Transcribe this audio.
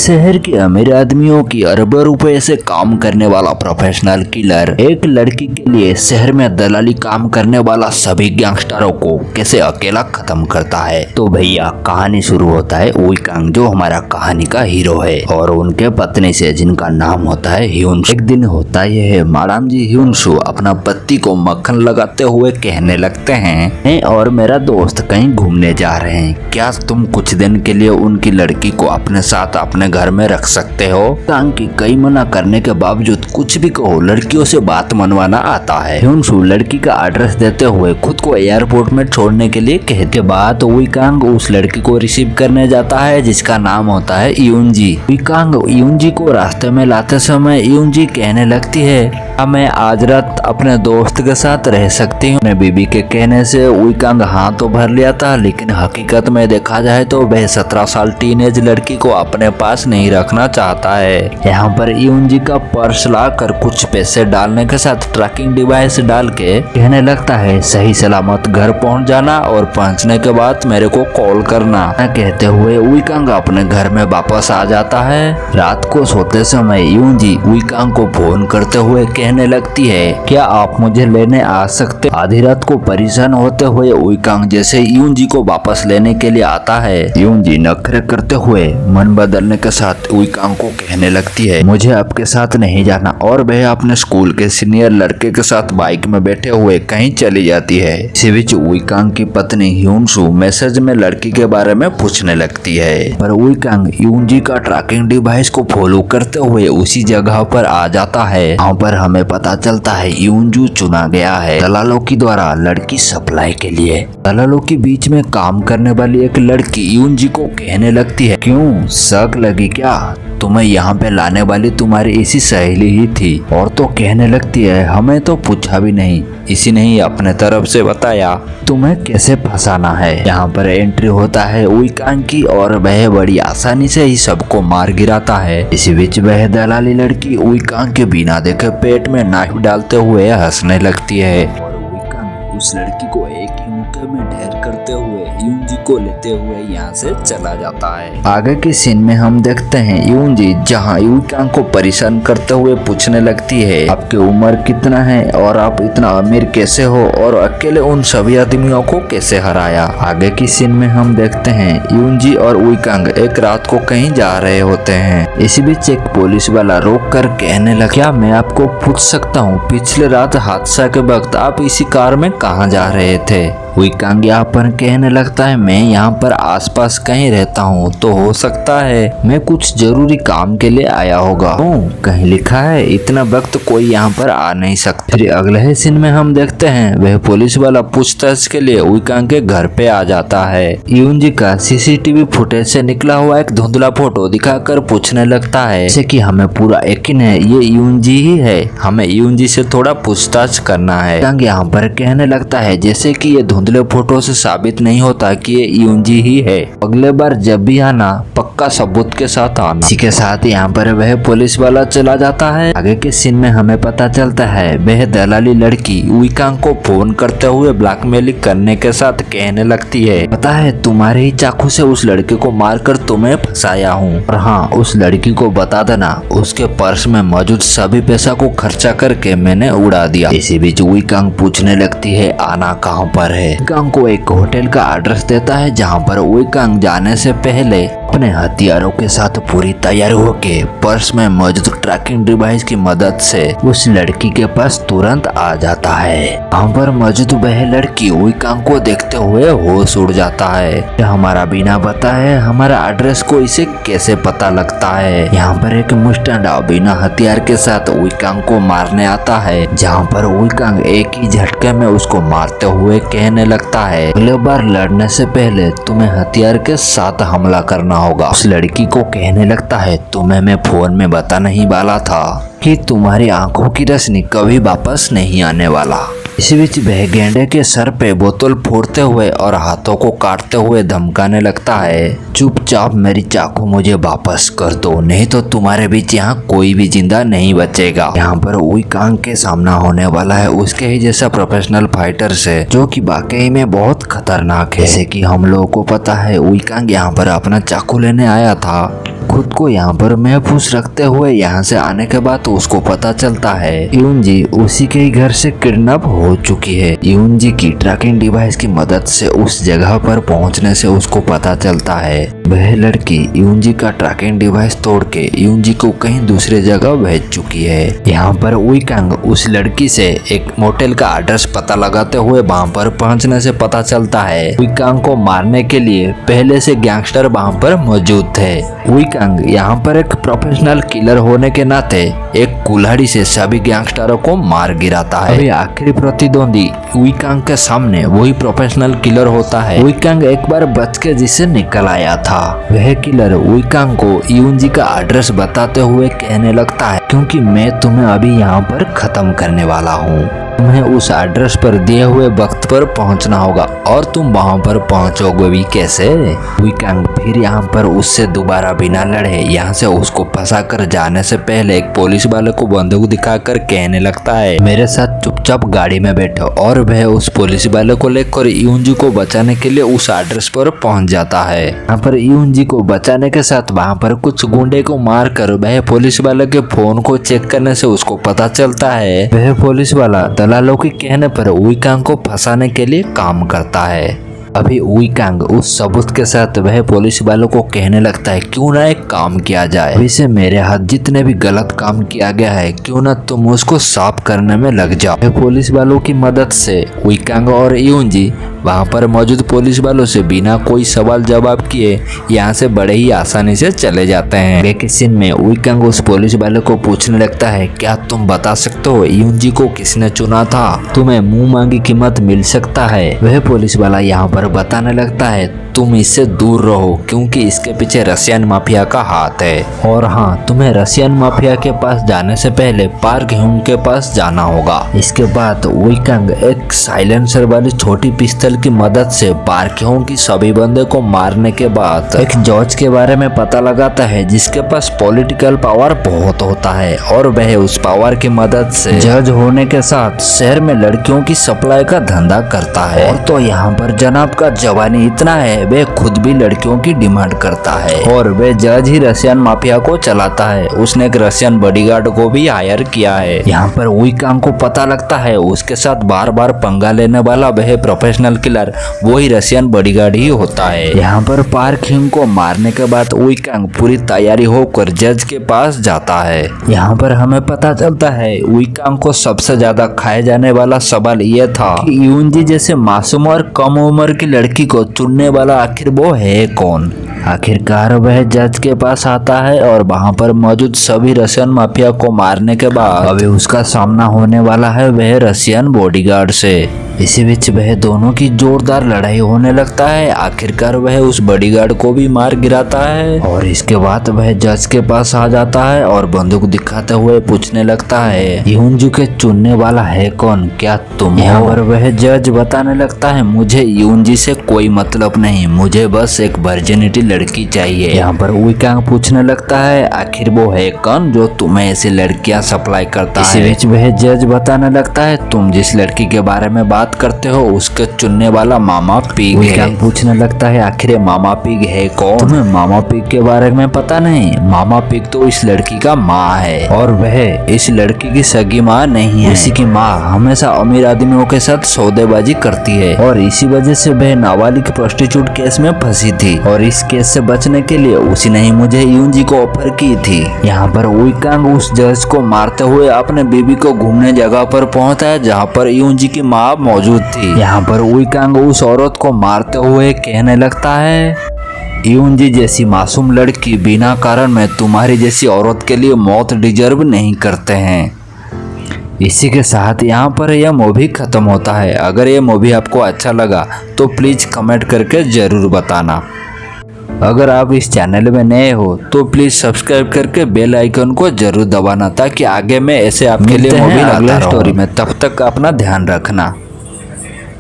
शहर के अमीर आदमियों की अरबों रुपए से काम करने वाला प्रोफेशनल किलर एक लड़की के लिए शहर में दलाली काम करने वाला सभी गैंगस्टरों को कैसे अकेला खत्म करता है। तो भैया कहानी शुरू होता है वुई-कांग जो हमारा कहानी का हीरो है और उनके पत्नी से जिनका नाम होता है ह्यून-सू। एक दिन होता यह है मैडम जी ह्यून-सू अपना पति को मक्खन लगाते हुए कहने लगते हैं मैं और मेरा दोस्त कहीं घूमने जा रहे हैं, क्या तुम कुछ दिन के लिए उनकी लड़की को अपने साथ अपने घर में रख सकते हो। कांग की कई मना करने के बावजूद कुछ भी कहो लड़कियों से बात मनवाना आता है। ह्यून-सू लड़की का एड्रेस देते हुए खुद को एयरपोर्ट में छोड़ने के लिए कहते बाद वुई-कांग उस लड़की को रिसीव करने जाता है जिसका नाम होता है यूनजी। वुई-कांग यूनजी को रास्ते में लाते समय यूनजी कहने लगती है मैं आज रात अपने दोस्त के साथ रह सकती हूँ। अपने बीबी के कहने से वुई-कांग हाँ तो भर लिया था, लेकिन हकीकत में देखा जाए तो वह 17 साल टीनेज लड़की को अपने पास नहीं रखना चाहता है। यहाँ पर यूनजी का पर्स लाकर कुछ पैसे डालने के साथ ट्रैकिंग डिवाइस डाल के कहने लगता है सही सलामत घर पहुँच जाना और पहुँचने के बाद मेरे को कॉल करना। कहते हुए वुई-कांग अपने घर में वापस आ जाता है। रात को सोते समय यूनजी वुई-कांग को फोन करते हुए कहने लगती है क्या आप मुझे लेने आ सकते। आधी रात को परेशान होते हुए वुई-कांग जैसे यूनजी को वापस लेने के लिए आता है, यूनजी नखरे करते हुए मन बदलने के साथ वुई-कांग को कहने लगती है मुझे आपके साथ नहीं जाना और वह अपने स्कूल के सीनियर लड़के के साथ बाइक में बैठे हुए कहीं चली जाती है। इसी बीच वुई-कांग की पत्नी ह्यून-सू मैसेज में लड़की के बारे में पूछने लगती है, पर वुई-कांग यूनजी का ट्रैकिंग डिवाइस को फॉलो करते हुए उसी जगह पर आ जाता है। यहाँ पर हमें पता चलता है यूनजू चुना गया है दलालों की द्वारा लड़की सप्लाई के लिए। दलालों के बीच में काम करने वाली एक लड़की यूनजी को कहने लगती है क्यों शक लगी क्या, तुम्हें यहाँ पे लाने वाली तुम्हारी इसी सहेली ही थी। और तो कहने लगती है हमें तो पूछा भी नहीं, इसी ने ही अपने तरफ से बताया तुम्हें कैसे फंसाना है। यहाँ पर एंट्री होता है वुई-कांग की और वह बड़ी आसानी से ही सबको मार गिराता है। इसी बीच वह दलाली लड़की वुई-कांग के बिना देखे पेट में नाइफ डालते हुए हंसने लगती है और वुई-कांग उस लड़की को एक ही मुक्के में ढेर करते हुए यूनजी को लेते हुए यहाँ से चला जाता है। आगे के सीन में हम देखते हैं यूनजी जहाँ वुई-कांग को परेशान करते हुए पूछने लगती है आपकी उम्र कितना है और आप इतना अमीर कैसे हो और अकेले उन सभी आदमियों को कैसे हराया। आगे की सीन में हम देखते हैं यूनजी और वुई-कांग एक रात को कहीं जा रहे होते हैं। इसी बीच एक पुलिस वाला रोक कर कहने लगा क्या मैं आपको पूछ सकता हूँ पिछले रात हादसा के वक्त आप इसी कार में कहाँ जा रहे थे। वुई-कांग यहाँ पर कहने लगता है मैं यहाँ पर आसपास कहीं रहता हूँ, तो हो सकता है मैं कुछ जरूरी काम के लिए आया होगा। कहीं लिखा है इतना वक्त कोई यहाँ पर आ नहीं सकता। फिर अगले सीन में हम देखते हैं वह पुलिस वाला पूछताछ के लिए वुई-कांग के घर पे आ जाता है। यूनजी का सीसीटीवी फुटेज से निकला हुआ एक धुंधला फोटो दिखाकर पूछने लगता है जैसे कि हमें पूरा यकीन है ये यूनजी ही है, हमें यूनजी से थोड़ा पूछताछ करना है। वुई-कांग यहाँ पर कहने लगता है जैसे कि ये धुंधले फोटो से साबित नहीं होता कि ये यूनजी ही है, अगले बार जब भी आना पक्का सबूत के साथ आना। इसी के साथ यहाँ पर वह पुलिस वाला चला जाता है। आगे के सीन में हमें पता चलता है वह दलाली लड़की वुई-कांग को फोन करते हुए ब्लैकमेलिंग करने के साथ कहने लगती है पता है तुम्हारे ही चाकू से उस लड़के को मारकर तुम्हें फंसाया हूँ और हाँ उस लड़की को बता देना उसके पर्स में मौजूद सभी पैसा को खर्चा करके मैंने उड़ा दिया। इसी बीच वुई-कांग पूछने लगती है आना कहाँ पर है। वुई-कांग को एक होटल का एड्रेस देता है जहाँ पर वुई-कांग जाने से पहले अपने हथियारों के साथ पूरी तैयार होके पर्स में मौजूद ट्रैकिंग डिवाइस की मदद से उस लड़की के पास तुरंत आ जाता है। यहाँ पर मौजूद वह लड़की वुई-कांग को देखते हुए होश उड़ जाता है। हमारा बिना बताए हमारा एड्रेस को इसे कैसे पता लगता है। यहाँ पर एक मुस्टंडा बिना हथियार के साथ वुई-कांग को मारने आता है, जहाँ पर वुई-कांग एक ही झटके में उसको मारते हुए कहने लगता है अगले बार लड़ने से पहले तुम्हें हथियार के साथ हमला करना होगा। उस लड़की को कहने लगता है तुम्हें मैं फोन में बता नहीं वाला था कि तुम्हारी आंखों की रोशनी कभी वापस नहीं आने वाला। इसी बीच वह गेंडे के सर पे बोतल फोड़ते हुए और हाथों को काटते हुए धमकाने लगता है चुपचाप मेरी चाकू मुझे वापस कर दो नहीं तो तुम्हारे बीच यहाँ कोई भी जिंदा नहीं बचेगा। यहाँ पर वुई-कांग के सामना होने वाला है उसके ही जैसा प्रोफेशनल फाइटर से जो कि वाकई में बहुत खतरनाक है। जैसे कि हम लोगों को पता है वुई-कांग यहाँ पर अपना चाकू लेने आया था खुद को यहाँ पर महफूज रखते हुए यहाँ से आने के बाद उसको पता चलता है यूनजी उसी के ही घर से किडनैप हो चुकी है। यूनजी की ट्रैकिंग डिवाइस की मदद से उस जगह पर पहुंचने से उसको पता चलता है वह लड़की यूनजी का ट्रैकिंग डिवाइस तोड़ के यूनजी को कहीं दूसरे जगह भेज चुकी है। यहाँ पर उइकांग उस लड़की से एक मोटेल का एड्रेस पता लगाते हुए वहाँ पर पहुँचने से पता चलता है उइकांग को मारने के लिए पहले से गैंगस्टर वहाँ पर मौजूद थे। उइकांग यहाँ पर एक प्रोफेशनल किलर होने के नाते एक कुल्हाड़ी से सभी गैंगस्टरों को मार गिराता है। अभी आखिरी प्रतिद्वंदी उइकांग के सामने वही प्रोफेशनल किलर होता है। उइकांग एक बार बच के जिससे निकल आया था वह किलर उइकांग को यूनजी का एड्रेस बताते हुए कहने लगता है क्योंकि मैं तुम्हें अभी यहाँ पर खत्म करने वाला हूँ, तुम्हें उस एड्रेस पर दिए हुए वक्त पर पहुंचना होगा और तुम वहां पर पहुंचोगे भी कैसे। उइकांग फिर यहाँ पर उससे दोबारा बिना लड़े यहाँ से उसको फंसा कर जाने से पहले एक पुलिस वाले को बंदूक दिखाकर कहने लगता है मेरे साथ चुपचाप गाड़ी में बैठो और वह उस पुलिस वाले को लेकर यूनजी को बचाने के लिए उस एड्रेस पर पहुंच जाता है। यहाँ पर यूनजी को बचाने के साथ वहाँ पर कुछ गुंडे को मार कर वह पुलिस वाले के फोन को चेक करने से उसको पता चलता है वह पुलिस वाला दलालों के कहने पर उइकांग को फंसाने के लिए काम करता है। अभी उइकांग उस सबूत के साथ वह पुलिस वालों को कहने लगता है क्यों ना एक काम किया जाए, अभी से मेरे हाथ जितने भी गलत काम किया गया है क्यों ना तुम उसको साफ करने में लग जाओ। पुलिस वालों की मदद से उइकांग और यूनजी वहाँ पर मौजूद पुलिस वालों से बिना कोई सवाल जवाब किए यहाँ से बड़े ही आसानी से चले जाते हैं। एक सीन में उइकांग उस पुलिस वाले को पूछने लगता है क्या तुम बता सकते हो यूनजी को किसने चुना था, तुम्हें मुंह मांगी कीमत मिल सकता है। वह पुलिस वाला यहाँ पर बताने लगता है तुम इससे दूर रहो क्योंकि इसके पीछे रशियन माफिया का हाथ है और हाँ तुम्हें रशियन माफिया के पास जाने से पहले पार्क ह्यूम के पास जाना होगा। इसके बाद उइकांग एक साइलेंसर वाली छोटी पिस्तौल की मदद से पार्क ह्यूम की सभी बंदे को मारने के बाद एक जज के बारे में पता लगाता है जिसके पास पॉलिटिकल पावर बहुत होता है और वह उस पावर की मदद से जज होने के साथ शहर में लड़कियों की सप्लाई का धंधा करता है। और तो यहाँ पर जनाब का जवानी इतना है वे खुद भी लड़कियों की डिमांड करता है और वे जज ही रशियन माफिया को चलाता है। उसने एक रशियन बॉडीगार्ड को भी हायर किया है। यहाँ पर उइकांग को पता लगता है उसके साथ बार बार पंगा लेने वाला वह प्रोफेशनल किलर वही रशियन बॉडीगार्ड ही होता है। यहाँ पर पार्क ह्यूम को मारने के बाद उइकांग पूरी तैयारी होकर जज के पास जाता है। यहाँ पर हमें पता चलता है उइकांग को सबसे ज्यादा खाए जाने वाला सवाल यह था कि यूनजी जैसे मासूम और कम उम्र की लड़की को चुनने वाला आखिर वो है कौन। आखिरकार वह जज के पास आता है और वहाँ पर मौजूद सभी रशियन माफिया को मारने के बाद अभी उसका सामना होने वाला है वह रशियन बॉडीगार्ड से। इसी बीच वह दोनों की जोरदार लड़ाई होने लगता है। आखिरकार वह उस बॉडीगार्ड को भी मार गिराता है और इसके बाद वह जज के पास आ जाता है और बंदूक दिखाते हुए पूछने लगता है यूनजी के चुनने वाला है कौन, क्या तुम? यहाँ पर वह जज बताने लगता है मुझे यूनजी से कोई मतलब नहीं, मुझे बस एक वर्जिनिटी लड़की चाहिए। यहाँ पर उइकांग पूछने लगता है आखिर वो है कौन जो तुम्हें ऐसी लड़कियां सप्लाई करता है। इसी बीच वह जज बताने लगता है तुम जिस लड़की के बारे में बात करते हो उसके चुनने वाला मामा पिग है। पूछने लगता है आखिर मामा पिग है कौन? तुम्हें मामा पिग के बारे में पता नहीं? मामा पिग तो इस लड़की का माँ है और वह इस लड़की की सगी माँ नहीं है। इसी की माँ हमेशा अमीर आदमियों के साथ सौदेबाजी करती है और इसी वजह से वह नाबालिग प्रोस्टिट्यूट केस में फंसी थी और इस केस से बचने के लिए उसी ने ही मुझे यूनजी को ऑफर की थी। यहाँ पर उइकांग उस जज को मारते हुए अपने बीबी को घूमने जगह पर पहुंचता है जहाँ पर यूनजी की माँ मौजूद थी। यहाँ पर उइकांग उस औरत को मारते हुए कहने लगता है यूनजी जैसी मासूम लड़की बिना कारण में तुम्हारी जैसी औरत के लिए मौत डिजर्व नहीं करते हैं। इसी के साथ यहाँ पर यह मूवी खत्म होता है। अगर ये मूवी आपको अच्छा लगा तो प्लीज़ कमेंट करके ज़रूर बताना। अगर आप इस चैनल में नए हो तो प्लीज़ सब्सक्राइब करके बेल आइकन को जरूर दबाना ताकि आगे मैं ऐसे आपके लिए मूवी लाता रहूं। अगले स्टोरी में, तब तक अपना ध्यान रखना।